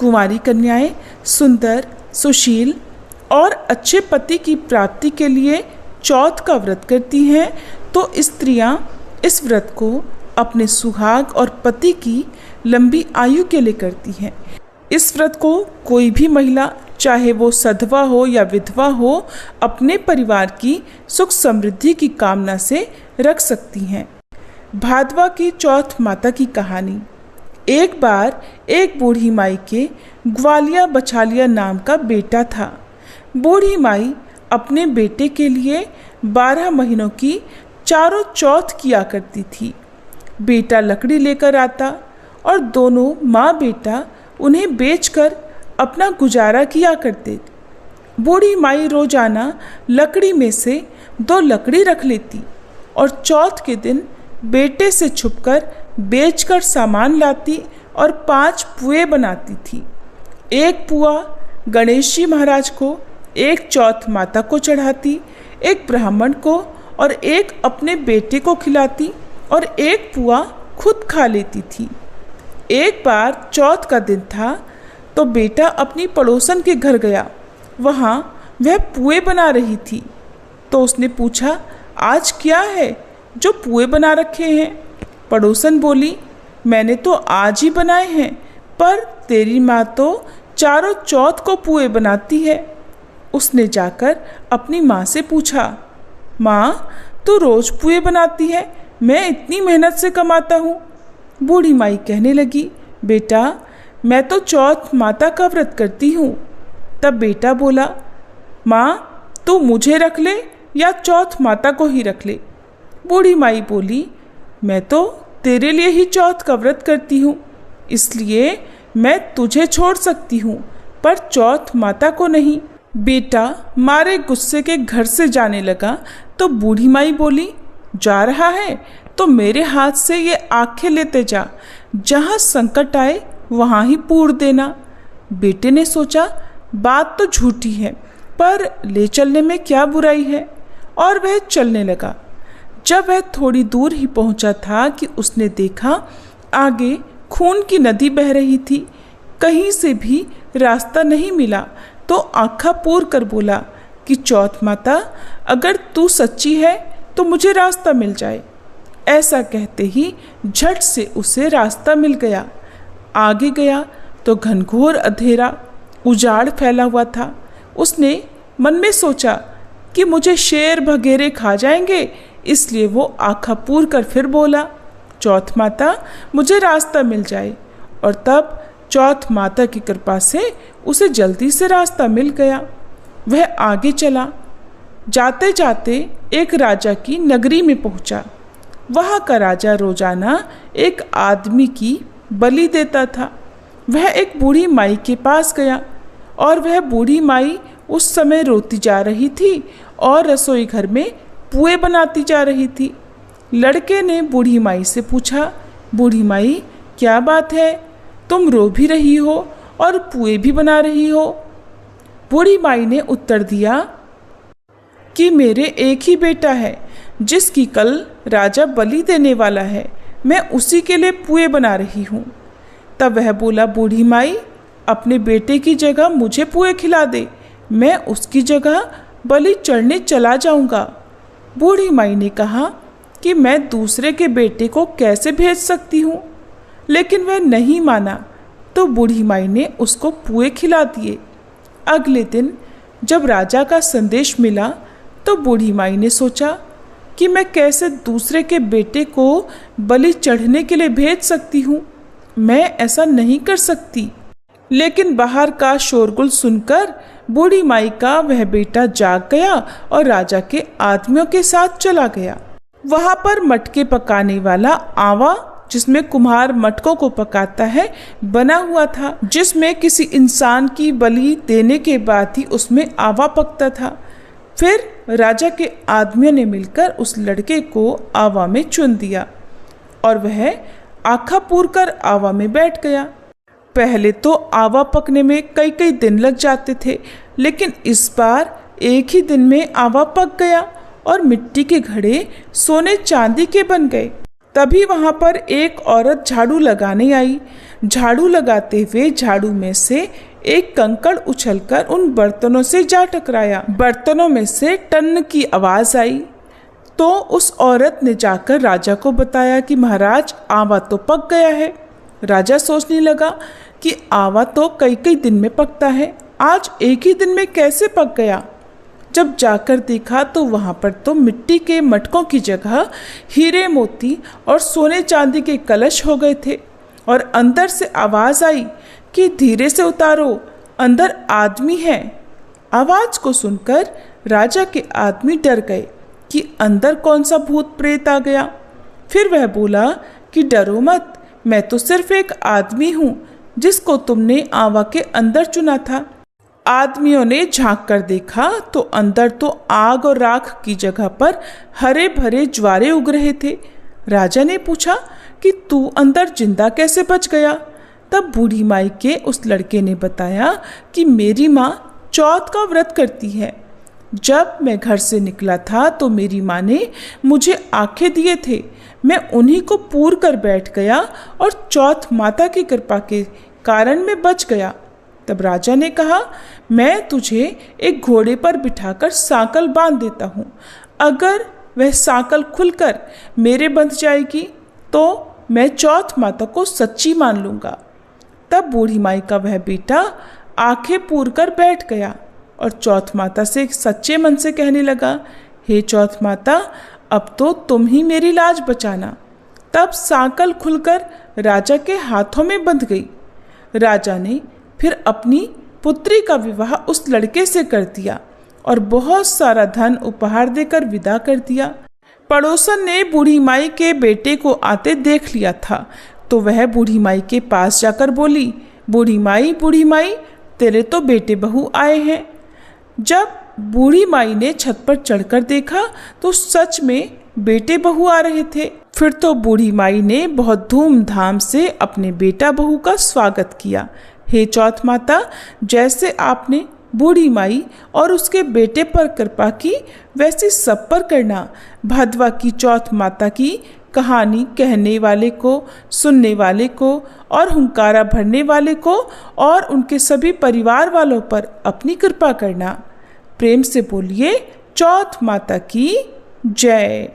कुंवारी कन्याएं सुंदर, सुशील और अच्छे पति की प्राप्ति के लिए चौथ का व्रत करती हैं, तो स्त्रियां इस व्रत को अपने सुहाग और पति की लंबी आयु के लिए करती हैं। इस व्रत को कोई भी महिला, चाहे वो सधवा हो या विधवा हो, अपने परिवार की सुख समृद्धि की कामना से रख सकती हैं। भादवा की चौथ माता की कहानी। एक बार एक बूढ़ी माई के ग्वालिया बछालिया नाम का बेटा था। बूढ़ी माई अपने बेटे के लिए 12 महीनों की चारों चौथ किया करती थी। बेटा लकड़ी लेकर आता और दोनों माँ बेटा उन्हें बेचकर अपना गुजारा किया करते। बूढ़ी माई रोजाना लकड़ी में से 2 लकड़ी रख लेती और चौथ के दिन बेटे से छुपकर बेचकर सामान लाती और 5 पुए बनाती थी। एक पुआ गणेश जी महाराज को, एक चौथ माता को चढ़ाती, एक ब्राह्मण को और एक अपने बेटे को खिलाती और एक पुआ खुद खा लेती थी। एक बार चौथ का दिन था तो बेटा अपनी पड़ोसन के घर गया। वहाँ वह पुए बना रही थी तो उसने पूछा, आज क्या है जो पुए बना रखे हैं? पड़ोसन बोली, मैंने तो आज ही बनाए हैं, पर तेरी माँ तो चारों चौथ को पुए बनाती है। उसने जाकर अपनी माँ से पूछा, माँ तू रोज पुए बनाती है, मैं इतनी मेहनत से कमाता हूँ। बूढ़ी माई कहने लगी, बेटा मैं तो चौथ माता का व्रत करती हूँ। तब बेटा बोला, माँ तू मुझे रख ले या चौथ माता को ही रख ले। बूढ़ी माई बोली, मैं तो तेरे लिए ही चौथ का व्रत करती हूँ, इसलिए मैं तुझे छोड़ सकती हूँ, पर चौथ माता को नहीं। बेटा मारे गुस्से के घर से जाने लगा तो बूढ़ी माई बोली, जा रहा है तो मेरे हाथ से ये आंखें लेते जा, जहाँ संकट आए वहाँ ही पूर देना। बेटे ने सोचा, बात तो झूठी है, पर ले चलने में क्या बुराई है, और वह चलने लगा। जब वह थोड़ी दूर ही पहुंचा था कि उसने देखा आगे खून की नदी बह रही थी। कहीं से भी रास्ता नहीं मिला तो आँखा पूर कर बोला कि चौथ माता, अगर तू सच्ची है तो मुझे रास्ता मिल जाए। ऐसा कहते ही झट से उसे रास्ता मिल गया। आगे गया तो घनघोर अंधेरा, उजाड़ फैला हुआ था। उसने मन में सोचा कि मुझे शेर भगेरे खा जाएंगे, इसलिए वो आँखा पूर कर फिर बोला, चौथ माता मुझे रास्ता मिल जाए। और तब चौथ माता की कृपा से उसे जल्दी से रास्ता मिल गया। वह आगे चला। जाते जाते एक राजा की नगरी में पहुंचा। वहाँ का राजा रोजाना एक आदमी की बलि देता था। वह एक बूढ़ी माई के पास गया और वह बूढ़ी माई उस समय रोती जा रही थी और रसोई घर में पुए बनाती जा रही थी। लड़के ने बूढ़ी माई से पूछा, बूढ़ी माई क्या बात है, तुम रो भी रही हो और पुए भी बना रही हो? बूढ़ी माई ने उत्तर दिया कि मेरे एक ही बेटा है जिसकी कल राजा बलि देने वाला है, मैं उसी के लिए पुए बना रही हूँ। तब वह बोला, बूढ़ी माई अपने बेटे की जगह मुझे पुए खिला दे, मैं उसकी जगह बलि चढ़ने चला जाऊँगा। बूढ़ी माई ने कहा कि मैं दूसरे के बेटे को कैसे भेज सकती हूँ, लेकिन वह नहीं माना तो बूढ़ी माई ने उसको पुए खिला दिए। अगले दिन जब राजा का संदेश मिला तो बूढ़ी माई ने सोचा कि मैं कैसे दूसरे के बेटे को बलि चढ़ने के लिए भेज सकती हूँ, मैं ऐसा नहीं कर सकती। लेकिन बाहर का शोरगुल सुनकर बूढ़ी माई का वह बेटा जाग गया और राजा के आदमियों के साथ चला गया। वहाँ पर मटके पकाने वाला आवा, जिसमें कुम्हार मटकों को पकाता है, बना हुआ था, जिसमें किसी इंसान की बलि देने के बाद ही उसमें आवा पकता था। फिर राजा के आदमियों ने मिलकर उस लड़के को आवा में चुन दिया और वह आँखा पूर कर आवा में बैठ गया। पहले तो आवा पकने में कई कई दिन लग जाते थे, लेकिन इस बार एक ही दिन में आवा पक गया और मिट्टी के घड़े सोने चांदी के बन गए। तभी वहां पर एक औरत झाड़ू लगाने आई। झाड़ू लगाते हुए झाड़ू में से एक कंकड़ उछलकर उन बर्तनों से जा टकराया। बर्तनों में से टन की आवाज आई। तो उस औरत ने जाकर राजा को बताया कि महाराज, आवा तो पक गया है। राजा सोचने लगा कि आवा तो कई कई दिन में पकता है, आज एक ही दिन में कैसे पक गया। जब जाकर देखा तो वहाँ पर तो मिट्टी के मटकों की जगह हीरे मोती और सोने चांदी के कलश हो गए थे। और अंदर से आवाज़ आई कि धीरे से उतारो, अंदर आदमी है। आवाज़ को सुनकर राजा के आदमी डर गए कि अंदर कौन सा भूत प्रेत आ गया। फिर वह बोला कि डरो मत, मैं तो सिर्फ एक आदमी हूँ जिसको तुमने आवा के अंदर चुना था। आदमियों ने झांक कर देखा तो अंदर तो आग और राख की जगह पर हरे भरे ज्वारे उग रहे थे। राजा ने पूछा कि तू अंदर जिंदा कैसे बच गया। तब बूढ़ी माई के उस लड़के ने बताया कि मेरी माँ चौथ का व्रत करती है। जब मैं घर से निकला था तो मेरी माँ ने मुझे आंखें दिए थे, मैं उन्हीं को पूर कर बैठ गया और चौथ माता की कृपा के कारण मैं बच गया। तब राजा ने कहा, मैं तुझे एक घोड़े पर बिठाकर सांकल बांध देता हूँ, अगर वह सांकल खुलकर मेरे बंध जाएगी तो मैं चौथ माता को सच्ची मान लूँगा। तब बूढ़ी माई का वह बेटा आंखें पूर कर बैठ गया और चौथ माता से सच्चे मन से कहने लगा, हे चौथ माता, अब तो तुम ही मेरी लाज बचाना। तब सांकल खुलकर राजा के हाथों में बंध गई। राजा ने फिर अपनी पुत्री का विवाह उस लड़के से कर दिया और बहुत सारा धन उपहार देकर विदा कर दिया। पड़ोसन ने बूढ़ी माई के बेटे को आते देख लिया था तो वह बूढ़ी माई के पास जाकर बोली, बूढ़ी माई, तेरे तो बेटे बहू आए हैं। जब बूढ़ी माई ने छत पर चढ़कर देखा तो सच में बेटे बहू आ रहे थे। फिर तो बूढ़ी माई ने बहुत धूमधाम से अपने बेटा बहू का स्वागत किया। हे चौथ माता, जैसे आपने बूढ़ी माई और उसके बेटे पर कृपा की वैसी सब पर करना। भादवा की चौथ माता की कहानी कहने वाले को, सुनने वाले को और हुंकारा भरने वाले को और उनके सभी परिवार वालों पर अपनी कृपा करना। प्रेम से बोलिए, चौथ माता की जय।